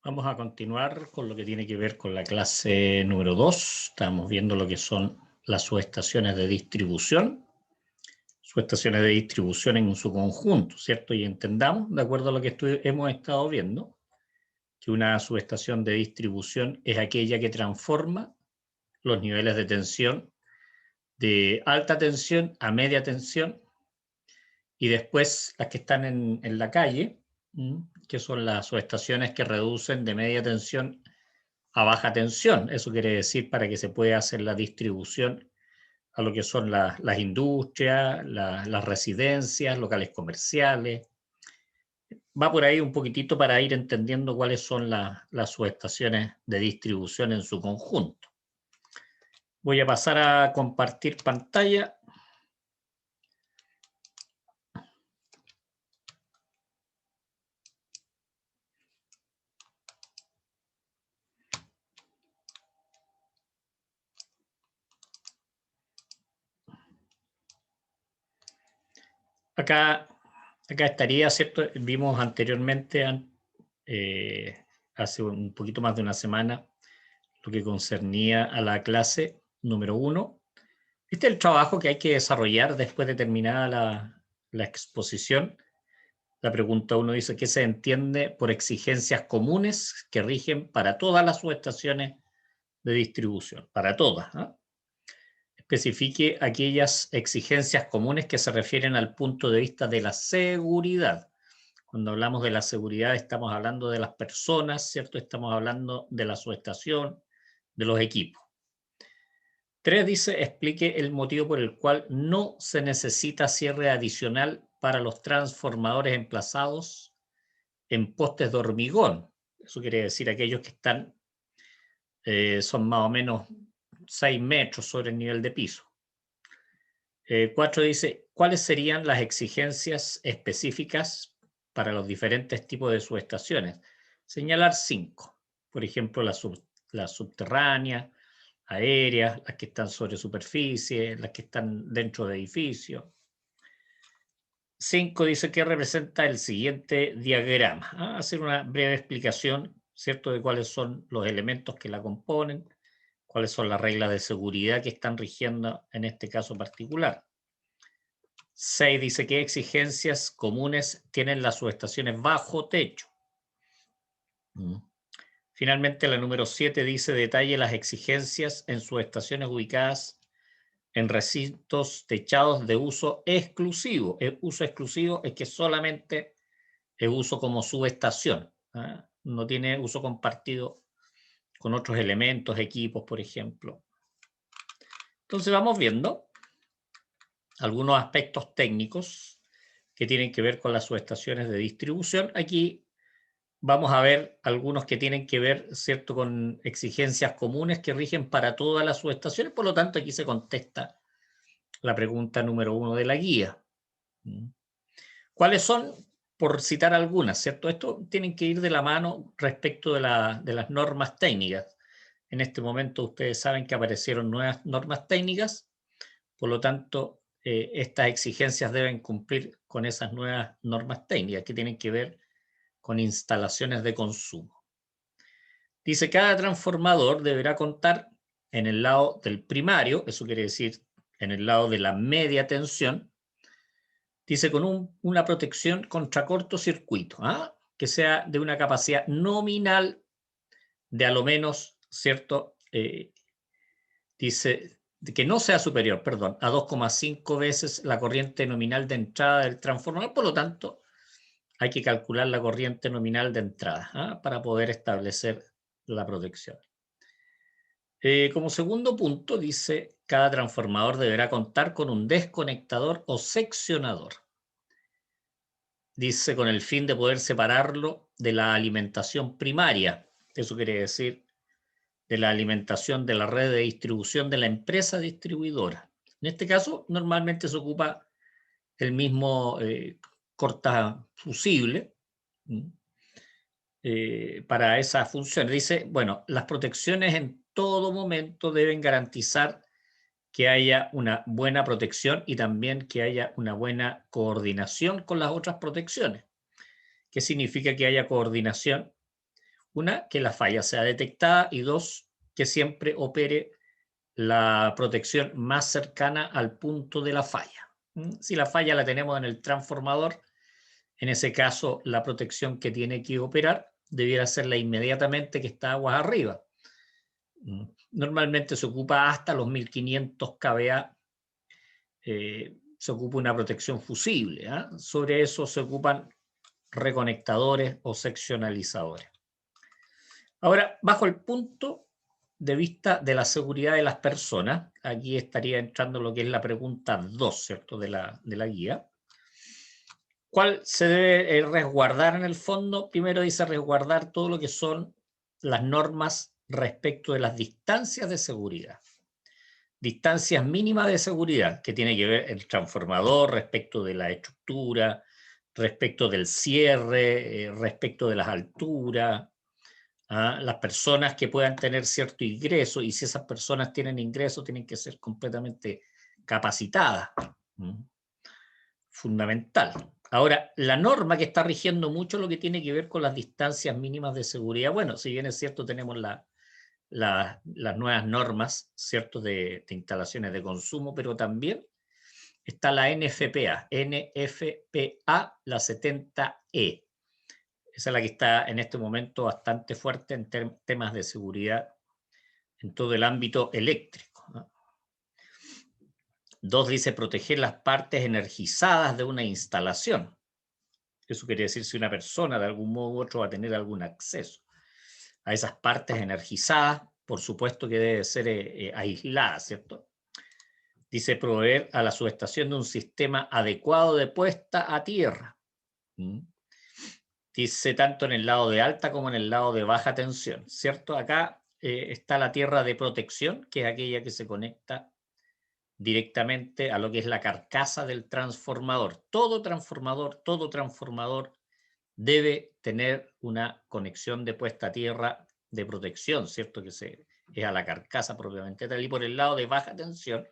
Vamos a continuar con lo que tiene que ver con la clase número 2. Estamos viendo lo que son las subestaciones de distribución. Subestaciones de distribución en su conjunto, ¿cierto? Y entendamos, de acuerdo a lo que hemos estado viendo, que una subestación de distribución es aquella que transforma los niveles de tensión de alta tensión a media tensión y después las que están en la calle, que son las subestaciones que reducen de media tensión a baja tensión. Eso quiere decir para que se pueda hacer la distribución a lo que son las industrias, las residencias, locales comerciales. Va por ahí un poquitito para ir entendiendo cuáles son las subestaciones de distribución en su conjunto. Voy a pasar a compartir pantalla. Acá estaría, ¿cierto? Vimos anteriormente, hace un poquito más de una semana, lo que concernía a la clase número 1. Este es el trabajo que hay que desarrollar después de terminada la exposición. La pregunta 1 dice: ¿qué se entiende por exigencias comunes que rigen para todas las subestaciones de distribución? Para todas, ¿eh? Especifique aquellas exigencias comunes que se refieren al punto de vista de la seguridad. Cuando hablamos de la seguridad estamos hablando de las personas, ¿cierto? Estamos hablando de la subestación, de los equipos. 3 dice: explique el motivo por el cual no se necesita cierre adicional para los transformadores emplazados en postes de hormigón. Eso quiere decir aquellos que están, son más o menos 6 metros sobre el nivel de piso. 4 dice: ¿cuáles serían las exigencias específicas para los diferentes tipos de subestaciones? Señalar 5. Por ejemplo, las subterráneas, aéreas, las que están sobre superficie, las que están dentro de edificios. 5 dice: ¿qué representa el siguiente diagrama? Hacer una breve explicación, ¿cierto?, de cuáles son los elementos que la componen, cuáles son las reglas de seguridad que están rigiendo en este caso particular. 6 dice: ¿qué exigencias comunes tienen las subestaciones bajo techo? Finalmente, la número 7 dice: detalle las exigencias en subestaciones ubicadas en recintos techados de uso exclusivo. El uso exclusivo es que solamente es uso como subestación, ¿eh? No tiene uso compartido con otros elementos, equipos, por ejemplo. Entonces vamos viendo algunos aspectos técnicos que tienen que ver con las subestaciones de distribución. Aquí vamos a ver algunos que tienen que ver, ¿cierto?, con exigencias comunes que rigen para todas las subestaciones. Por lo tanto, aquí se contesta la pregunta número 1 de la guía. ¿Cuáles son? Por citar algunas, ¿cierto? Esto tienen que ir de la mano respecto de las normas técnicas. En este momento ustedes saben que aparecieron nuevas normas técnicas, por lo tanto, estas exigencias deben cumplir con esas nuevas normas técnicas que tienen que ver con instalaciones de consumo. Dice: cada transformador deberá contar en el lado del primario, eso quiere decir en el lado de la media tensión, dice, con una protección contra cortocircuito, que sea de una capacidad nominal de a lo menos, ¿cierto? Dice que no sea superior, perdón, a 2,5 veces la corriente nominal de entrada del transformador. Por lo tanto, hay que calcular la corriente nominal de entrada para poder establecer la protección. Como segundo punto, dice: cada transformador deberá contar con un desconectador o seccionador. Dice, con el fin de poder separarlo de la alimentación primaria. Eso quiere decir de la alimentación de la red de distribución de la empresa distribuidora. En este caso, normalmente se ocupa el mismo cortafusible para esa función. Dice, bueno, las protecciones en todo momento deben garantizar que haya una buena protección y también que haya una buena coordinación con las otras protecciones. ¿Qué significa que haya coordinación? Una, que la falla sea detectada, y dos, que siempre opere la protección más cercana al punto de la falla. Si la falla la tenemos en el transformador, en ese caso la protección que tiene que operar debiera serla inmediatamente que está aguas arriba. Normalmente se ocupa hasta los 1500 kVA, se ocupa una protección fusible. Sobre eso se ocupan reconectadores o seccionalizadores. Ahora, bajo el punto de vista de la seguridad de las personas, aquí estaría entrando lo que es la pregunta 2, ¿cierto?, de la guía. ¿Cuál se debe resguardar en el fondo? Primero dice resguardar todo lo que son las normas respecto de las distancias de seguridad. Distancias mínimas de seguridad, que tiene que ver el transformador respecto de la estructura, respecto del cierre, respecto de las alturas, las personas que puedan tener cierto ingreso, y si esas personas tienen ingreso, tienen que ser completamente capacitadas. Fundamental. Ahora, la norma que está rigiendo mucho lo que tiene que ver con las distancias mínimas de seguridad. Bueno, si bien es cierto, tenemos las nuevas normas, ¿cierto?, de instalaciones de consumo, pero también está la NFPA, la 70E. Esa es la que está en este momento bastante fuerte en temas de seguridad en todo el ámbito eléctrico. 2 dice proteger las partes energizadas de una instalación. Eso quiere decir si una persona de algún modo u otro va a tener algún acceso a esas partes energizadas, por supuesto que debe ser aislada, ¿cierto? Dice proveer a la subestación de un sistema adecuado de puesta a tierra. Dice tanto en el lado de alta como en el lado de baja tensión, ¿cierto? Acá está la tierra de protección, que es aquella que se conecta directamente a lo que es la carcasa del transformador. Todo transformador debe tener una conexión de puesta a tierra de protección, ¿cierto? Que es a la carcasa propiamente tal. Y por el lado de baja tensión,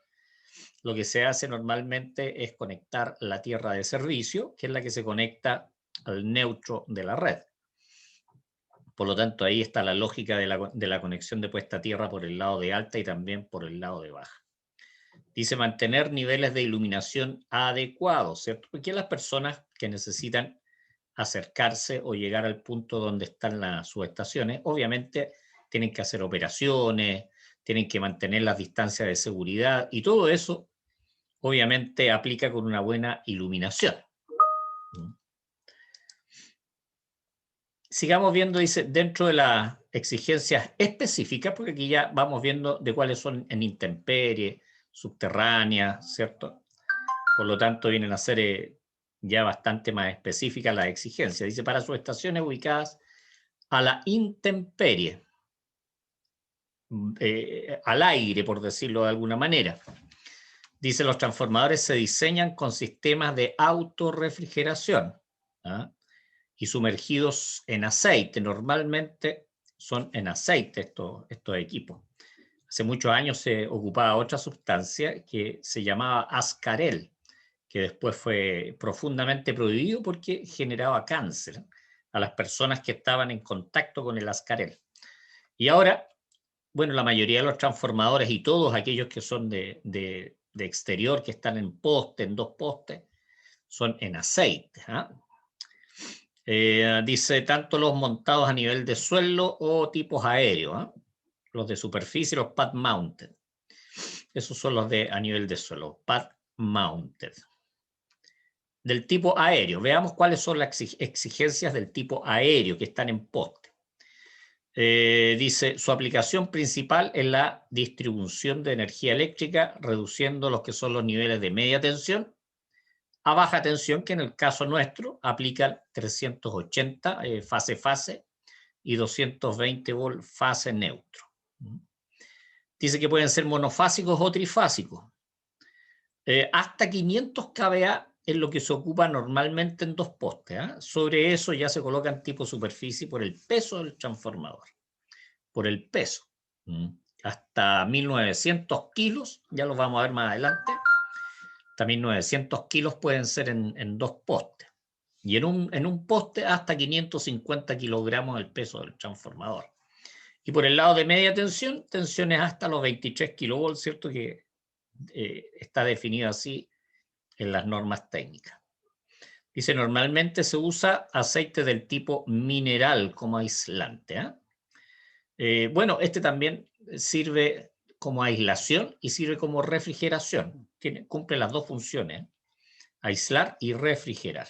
lo que se hace normalmente es conectar la tierra de servicio, que es la que se conecta al neutro de la red. Por lo tanto, ahí está la lógica de la conexión de puesta a tierra por el lado de alta y también por el lado de baja. Dice mantener niveles de iluminación adecuados, ¿cierto? Porque las personas que necesitan acercarse o llegar al punto donde están las subestaciones, obviamente tienen que hacer operaciones, tienen que mantener las distancias de seguridad, y todo eso obviamente aplica con una buena iluminación. Sigamos viendo, dice, dentro de las exigencias específicas, porque aquí ya vamos viendo de cuáles son en intemperie, subterráneas, ¿cierto? Por lo tanto, vienen a ser ya bastante más específicas las exigencias. Dice, para subestaciones ubicadas a la intemperie, al aire, por decirlo de alguna manera. Dice, los transformadores se diseñan con sistemas de autorrefrigeración y sumergidos en aceite. Normalmente son en aceite estos equipos. Hace muchos años se ocupaba otra sustancia que se llamaba ascarel, que después fue profundamente prohibido porque generaba cáncer a las personas que estaban en contacto con el ascarel. Y ahora, bueno, la mayoría de los transformadores y todos aquellos que son de exterior, que están en poste, en 2 postes, son en aceite. Dice tanto los montados a nivel de suelo o tipos aéreos, los de superficie, los pad mounted. Esos son los de a nivel de suelo, pad mounted. Del tipo aéreo, veamos cuáles son las exigencias del tipo aéreo que están en poste. Dice, su aplicación principal es la distribución de energía eléctrica, reduciendo los que son los niveles de media tensión a baja tensión, que en el caso nuestro aplican 380 fase-fase y 220 volt fase neutro. Dice que pueden ser monofásicos o trifásicos. Hasta 500 kVA es lo que se ocupa normalmente en 2 postes. Sobre eso ya se colocan tipo superficie por el peso del transformador. Por el peso. Hasta 1900 kilos, ya lo vamos a ver más adelante. Hasta 1900 kilos pueden ser en 2 postes. Y en un poste hasta 550 kilogramos el peso del transformador. Y por el lado de media tensión, tensiones hasta los 23 kilovolts, ¿cierto? Que está definido así en las normas técnicas. Dice, normalmente se usa aceite del tipo mineral como aislante. Bueno, este también sirve como aislación y sirve como refrigeración. Cumple las dos funciones, aislar y refrigerar.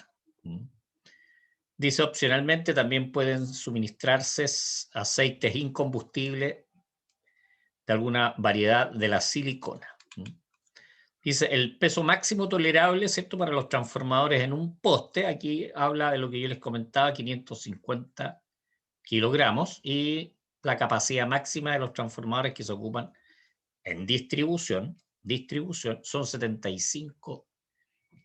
Dice, opcionalmente también pueden suministrarse aceites incombustibles de alguna variedad de la silicona. Dice, el peso máximo tolerable, ¿cierto?, para los transformadores en un poste, aquí habla de lo que yo les comentaba, 550 kilogramos, y la capacidad máxima de los transformadores que se ocupan en distribución son 75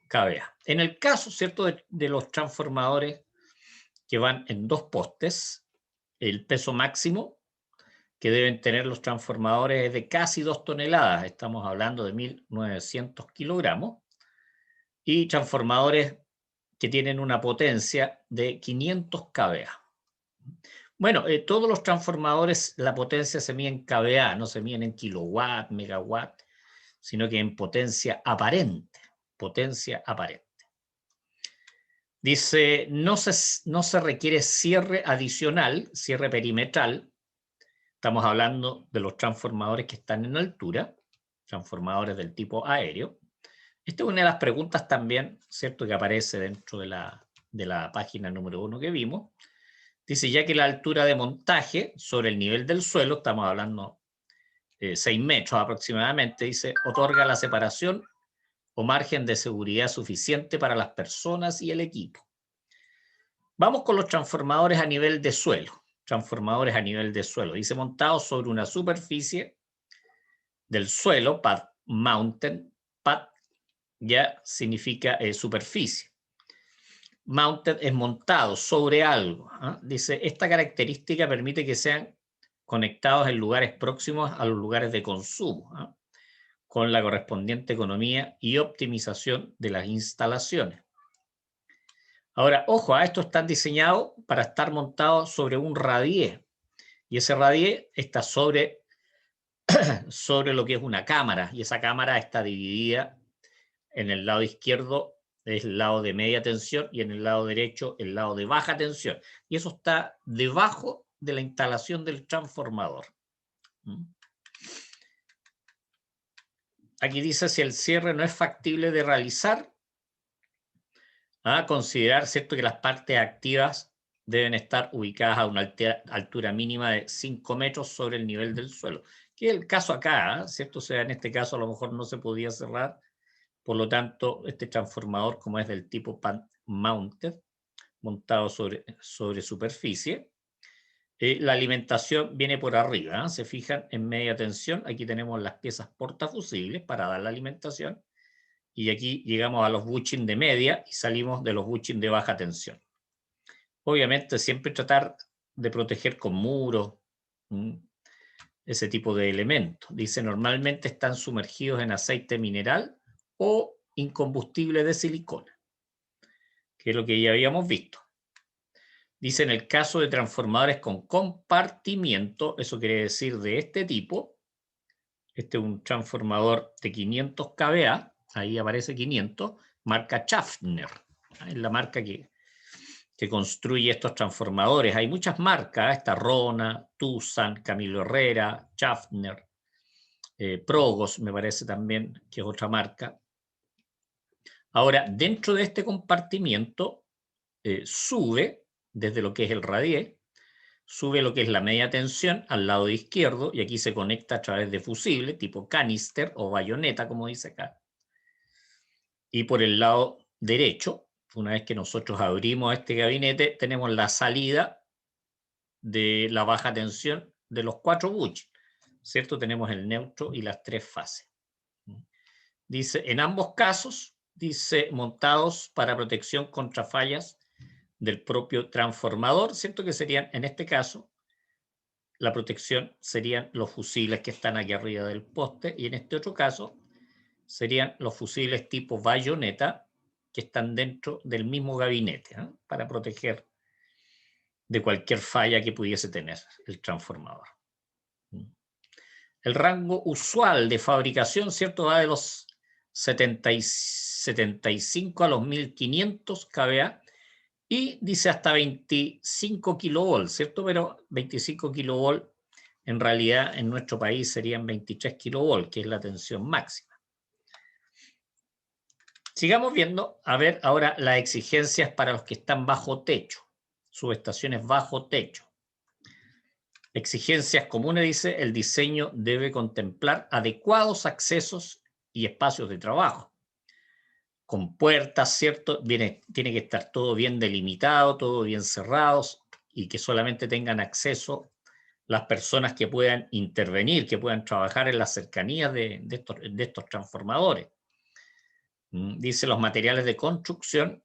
kVA. En el caso, ¿cierto?, de los transformadores que van en dos postes, el peso máximo que deben tener los transformadores es de casi 2 toneladas, estamos hablando de 1.900 kilogramos, y transformadores que tienen una potencia de 500 kVA. Bueno, todos los transformadores, la potencia se mide en kVA, no se miden en kilowatt, megawatt, sino que en potencia aparente, potencia aparente. Dice, no se requiere cierre adicional, cierre perimetral. Estamos hablando de los transformadores que están en altura, transformadores del tipo aéreo. Esta es una de las preguntas también, ¿cierto?, que aparece dentro de la página número 1 que vimos. Dice, ya que la altura de montaje sobre el nivel del suelo, estamos hablando 6 metros aproximadamente, dice, otorga la separación o margen de seguridad suficiente para las personas y el equipo. Vamos con los transformadores a nivel de suelo. Transformadores a nivel de suelo. Dice, montados sobre una superficie del suelo, pad mounted, pad ya significa superficie. Mounted es montado sobre algo. Dice, esta característica permite que sean conectados en lugares próximos a los lugares de consumo, con la correspondiente economía y optimización de las instalaciones. Ahora, ojo, esto está diseñado para estar montado sobre un radier, y ese radier está sobre lo que es una cámara, y esa cámara está dividida en el lado izquierdo, es el lado de media tensión, y en el lado derecho, el lado de baja tensión. Y eso está debajo de la instalación del transformador. Aquí dice, si el cierre no es factible de realizar, considerar, ¿cierto?, que las partes activas deben estar ubicadas a una altura mínima de 5 metros sobre el nivel del suelo. Que es el caso acá, ¿cierto? O sea, en este caso a lo mejor no se podía cerrar, por lo tanto, este transformador, como es del tipo pad mounted, montado sobre superficie, la alimentación viene por arriba. Se fijan en media tensión, aquí tenemos las piezas portafusibles para dar la alimentación, y aquí llegamos a los bushings de media y salimos de los bushings de baja tensión. Obviamente siempre tratar de proteger con muros, ese tipo de elementos. Dice, normalmente están sumergidos en aceite mineral o incombustible de silicona, que es lo que ya habíamos visto. Dice, en el caso de transformadores con compartimiento, eso quiere decir de este tipo, este es un transformador de 500 kVA, ahí aparece 500, marca Schaffner, es la marca que construye estos transformadores. Hay muchas marcas, está Rona, Tucson, Camilo Herrera, Schaffner, Progos me parece también que es otra marca. Ahora, dentro de este compartimiento sube, desde lo que es el radier, sube lo que es la media tensión al lado izquierdo, y aquí se conecta a través de fusible, tipo canister o bayoneta, como dice acá. Y por el lado derecho, una vez que nosotros abrimos este gabinete, tenemos la salida de la baja tensión de los 4 bushings, ¿cierto? Tenemos el neutro y las 3 fases. Dice, en ambos casos, dice, montados para protección contra fallas del propio transformador, ¿cierto? Que serían, en este caso, la protección serían los fusibles que están aquí arriba del poste, y en este otro caso serían los fusibles tipo bayoneta, que están dentro del mismo gabinete, para proteger de cualquier falla que pudiese tener el transformador. El rango usual de fabricación, ¿cierto?, va de los 75 a los 1500 kVA y dice hasta 25 kilovolts, ¿cierto? Pero 25 kilovolts en realidad en nuestro país serían 23 kilovolts, que es la tensión máxima. Sigamos viendo, a ver ahora las exigencias para los que están bajo techo, subestaciones bajo techo. Exigencias comunes, dice, el diseño debe contemplar adecuados accesos y espacios de trabajo. Con puertas, ¿cierto? Tiene que estar todo bien delimitado, todo bien cerrado y que solamente tengan acceso las personas que puedan intervenir, que puedan trabajar en las cercanías de estos transformadores. Dice, los materiales de construcción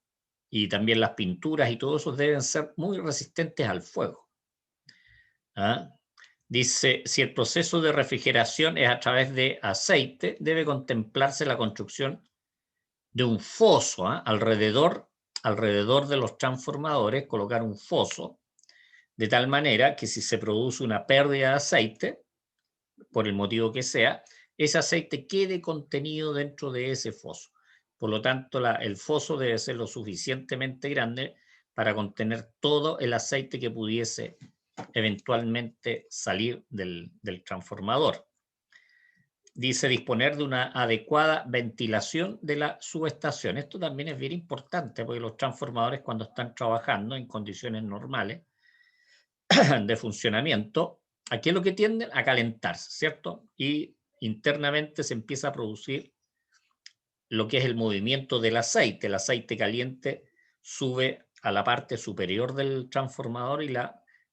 y también las pinturas y todo eso deben ser muy resistentes al fuego. Dice, si el proceso de refrigeración es a través de aceite, debe contemplarse la construcción de un foso alrededor de los transformadores, colocar un foso, de tal manera que si se produce una pérdida de aceite, por el motivo que sea, ese aceite quede contenido dentro de ese foso. Por lo tanto, el foso debe ser lo suficientemente grande para contener todo el aceite que pudiese eventualmente salir del transformador. Dice, disponer de una adecuada ventilación de la subestación. Esto también es bien importante porque los transformadores, cuando están trabajando en condiciones normales de funcionamiento, aquí es lo que tienden a calentarse, ¿cierto? Y internamente se empieza a producir lo que es el movimiento del aceite. El aceite caliente sube a la parte superior del transformador y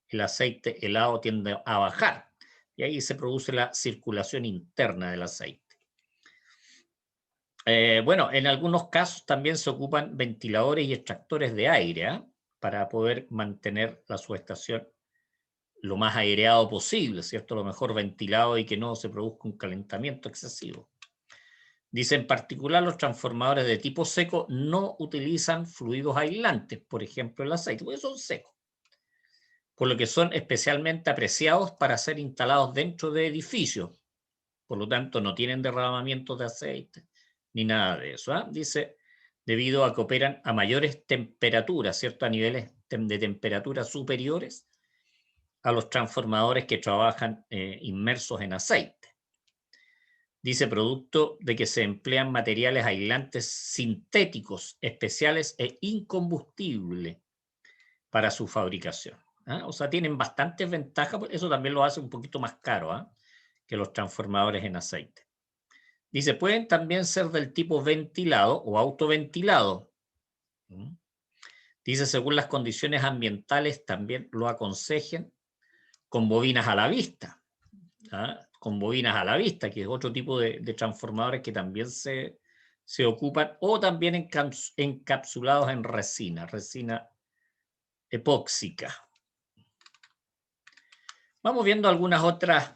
el aceite helado tiende a bajar. Y ahí se produce la circulación interna del aceite. Bueno, en algunos casos también se ocupan ventiladores y extractores de aire para poder mantener la subestación lo más aireado posible, ¿cierto? Lo mejor ventilado y que no se produzca un calentamiento excesivo. Dice, en particular, los transformadores de tipo seco no utilizan fluidos aislantes, por ejemplo, el aceite, porque son secos, por lo que son especialmente apreciados para ser instalados dentro de edificios. Por lo tanto, no tienen derramamiento de aceite ni nada de eso. Dice, debido a que operan a mayores temperaturas, ¿cierto? A niveles de temperatura superiores a los transformadores que trabajan inmersos en aceite. Dice, producto de que se emplean materiales aislantes sintéticos, especiales e incombustibles para su fabricación. O sea, tienen bastantes ventajas, eso también lo hace un poquito más caro que los transformadores en aceite. Dice, pueden también ser del tipo ventilado o autoventilado. Dice, según las condiciones ambientales, también lo aconsejen con bobinas a la vista. Con bobinas a la vista, que es otro tipo de transformadores que también se ocupan, o también encapsulados en resina epóxica. Vamos viendo algunas otras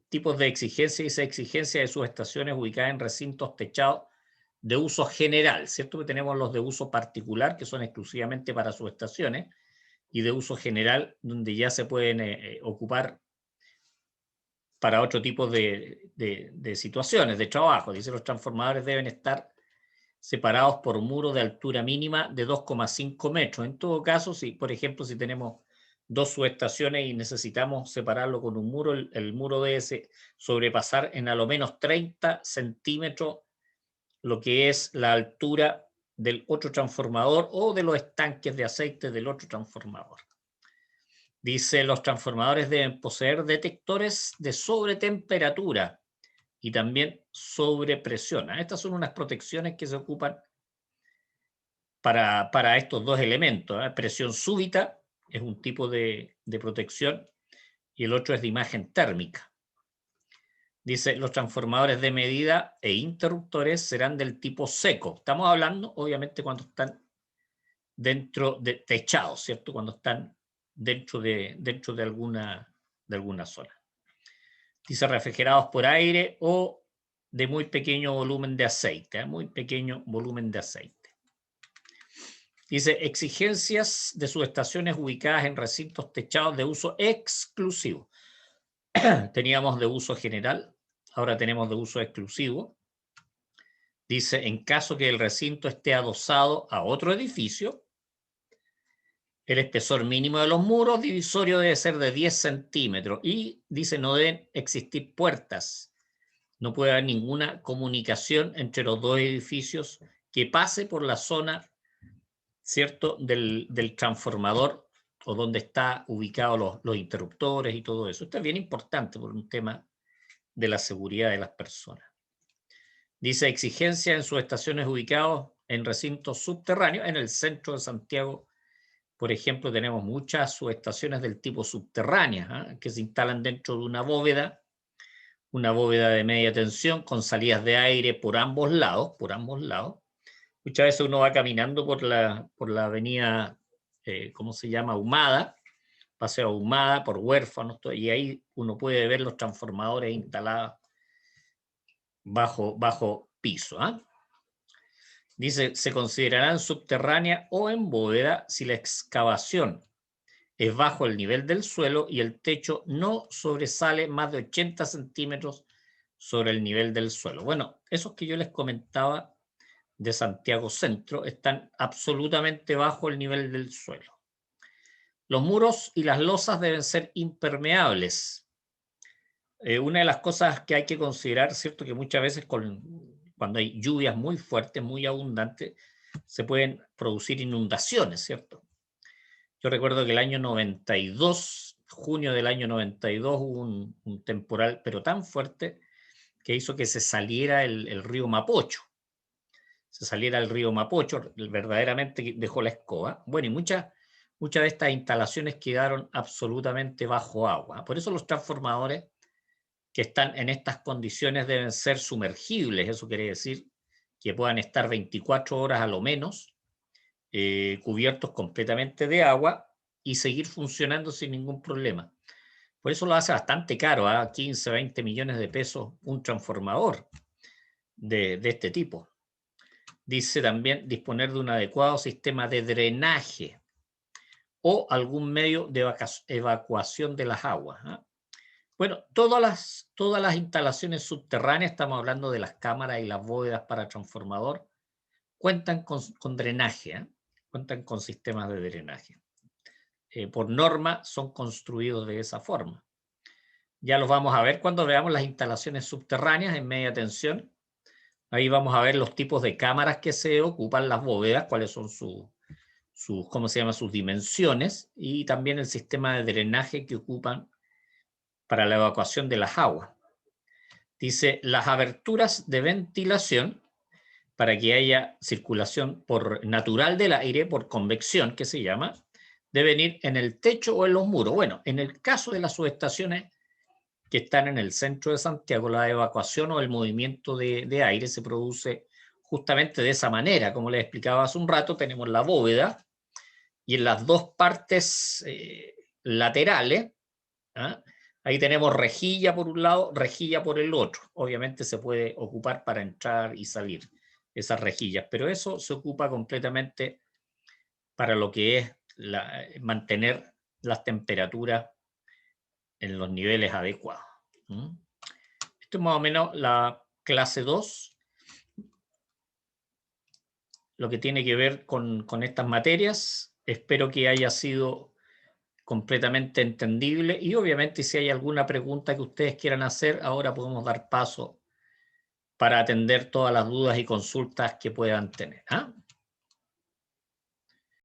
tipos de exigencias. Esa exigencia de subestaciones ubicadas en recintos techados de uso general, ¿cierto? Que tenemos los de uso particular, que son exclusivamente para subestaciones, y de uso general, donde ya se pueden ocupar para otro tipo de situaciones, de trabajo. Dice, los transformadores deben estar separados por un muro de altura mínima de 2,5 metros. En todo caso, si, por ejemplo, si tenemos dos subestaciones y necesitamos separarlo con un muro, el muro debe sobrepasar en a lo menos 30 centímetros lo que es la altura del otro transformador o de los estanques de aceite del otro transformador. Dice, los transformadores deben poseer detectores de sobretemperatura y también sobrepresión. Estas son unas protecciones que se ocupan para estos dos elementos. Presión súbita es un tipo de protección y el otro es de imagen térmica. Dice, los transformadores de medida e interruptores serán del tipo seco. Estamos hablando, obviamente, cuando están dentro de techados, ¿cierto? Cuando están dentro de alguna zona. Dice, refrigerados por aire o de muy pequeño volumen de aceite, muy pequeño volumen de aceite. Dice, exigencias de subestaciones ubicadas en recintos techados de uso exclusivo. Teníamos de uso general, ahora tenemos de uso exclusivo. Dice, en caso que el recinto esté adosado a otro edificio, el espesor mínimo de los muros divisorio debe ser de 10 centímetros y dice, no deben existir puertas. No puede haber ninguna comunicación entre los dos edificios que pase por la zona, ¿cierto?, del transformador o donde está ubicados los interruptores y todo eso. Esto es bien importante por un tema de la seguridad de las personas. Dice, exigencia en subestaciones ubicados en recintos subterráneos. En el centro de Santiago, por ejemplo, tenemos muchas subestaciones del tipo subterráneas, que se instalan dentro de una bóveda de media tensión con salidas de aire por ambos lados. Muchas veces uno va caminando por la avenida, ¿cómo se llama? Ahumada, Paseo Ahumada, por Huérfanos, y ahí uno puede ver los transformadores instalados bajo piso. Dice, se considerarán subterránea o en bóveda si la excavación es bajo el nivel del suelo y el techo no sobresale más de 80 centímetros sobre el nivel del suelo. Bueno, esos que yo les comentaba de Santiago Centro están absolutamente bajo el nivel del suelo. Los muros y las losas deben ser impermeables. Una de las cosas que hay que considerar, ¿cierto?, que muchas veces cuando hay lluvias muy fuertes, muy abundantes, se pueden producir inundaciones, ¿cierto? Yo recuerdo que el año 92, junio del año 92, hubo un temporal, pero tan fuerte, que hizo que se saliera el río Mapocho. Verdaderamente dejó la escoba. Bueno, y muchas de estas instalaciones quedaron absolutamente bajo agua. Por eso los transformadores que están en estas condiciones deben ser sumergibles. Eso quiere decir que puedan estar 24 horas a lo menos cubiertos completamente de agua y seguir funcionando sin ningún problema. Por eso lo hace bastante caro, 15, 20 millones de pesos un transformador de este tipo. Dice también disponer de un adecuado sistema de drenaje o algún medio de evacuación de las aguas. Bueno, todas las instalaciones subterráneas, estamos hablando de las cámaras y las bóvedas para transformador, cuentan con drenaje, cuentan con sistemas de drenaje. Por norma son construidos de esa forma. Ya los vamos a ver cuando veamos las instalaciones subterráneas en media tensión. Ahí vamos a ver los tipos de cámaras que se ocupan, las bóvedas, cuáles son ¿cómo se llama?, sus dimensiones, y también el sistema de drenaje que ocupan para la evacuación de las aguas. Dice, las aberturas de ventilación para que haya circulación natural del aire, por convección, que se llama, deben ir en el techo o en los muros. Bueno, en el caso de las subestaciones que están en el centro de Santiago, la evacuación o el movimiento de aire se produce justamente de esa manera. Como les explicaba hace un rato, tenemos la bóveda y en las dos partes laterales, ahí tenemos rejilla por un lado, rejilla por el otro. Obviamente se puede ocupar para entrar y salir esas rejillas, pero eso se ocupa completamente para lo que es mantener las temperaturas en los niveles adecuados. Esto es más o menos la clase 2, lo que tiene que ver con estas materias. Espero que haya sido completamente entendible y obviamente si hay alguna pregunta que ustedes quieran hacer, ahora podemos dar paso para atender todas las dudas y consultas que puedan tener.